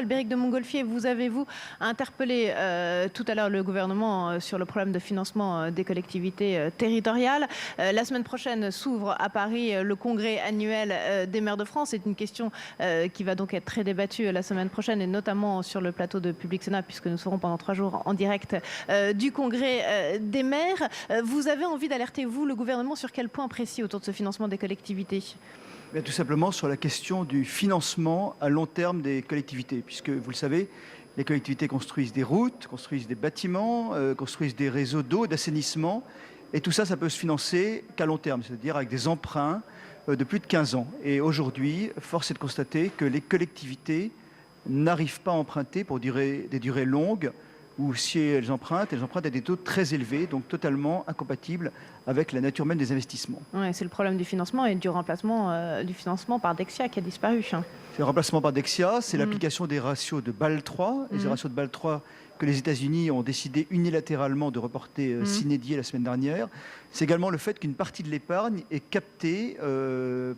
Albéric de Montgolfier, vous avez-vous interpellé tout à l'heure le gouvernement sur le problème de financement des collectivités territoriales. La semaine prochaine s'ouvre à Paris le congrès annuel des maires de France. C'est une question qui va donc être très débattue la semaine prochaine et notamment sur le plateau de Public Sénat puisque nous serons pendant 3 jours en direct du congrès des maires. Vous avez envie d'alerter, vous, le gouvernement, sur quel point précis autour de ce financement des collectivités ? Bien, tout simplement sur la question du financement à long terme des collectivités, puisque vous le savez, les collectivités construisent des routes, construisent des bâtiments, construisent des réseaux d'eau, d'assainissement, et tout ça, ça peut se financer qu'à long terme, c'est-à-dire avec des emprunts de plus de 15 ans. Et aujourd'hui, force est de constater que les collectivités n'arrivent pas à emprunter pour des durées longues, ou si elles empruntent à des taux très élevés, donc totalement incompatibles avec la nature même des investissements. Ouais, c'est le problème du financement et du remplacement du financement par Dexia qui a disparu. C'est le remplacement par Dexia, c'est l'application des ratios de Bâle III, les ratios de Bâle III que les États-Unis ont décidé unilatéralement de reporter sine die la semaine dernière. C'est également le fait qu'une partie de l'épargne est captée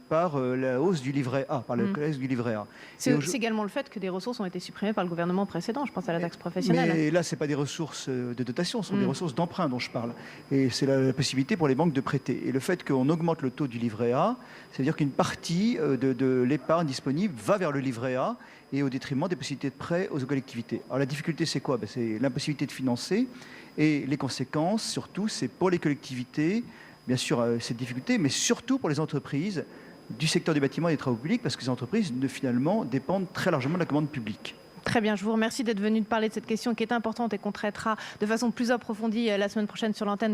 par la hausse du livret A, par le collège du livret A. C'est également le fait que des ressources ont été supprimées par le gouvernement précédent, je pense à la taxe professionnelle. Mais là, ce n'est pas des ressources de dotation, ce sont des ressources d'emprunt dont je parle. Et c'est la possibilité pour les banques de prêter. Et le fait qu'on augmente le taux du livret A, c'est-à-dire qu'une partie de l'épargne disponible va vers le livret A et au détriment des possibilités de prêt aux collectivités. Alors la difficulté, c'est quoi ? C'est l'impossibilité de financer et les conséquences, surtout, c'est pour les collectivités, bien sûr, cette difficulté, mais surtout pour les entreprises du secteur du bâtiment et des travaux publics, parce que ces entreprises, finalement, dépendent très largement de la commande publique. Très bien, je vous remercie d'être venu de parler de cette question qui est importante et qu'on traitera de façon plus approfondie la semaine prochaine sur l'antenne.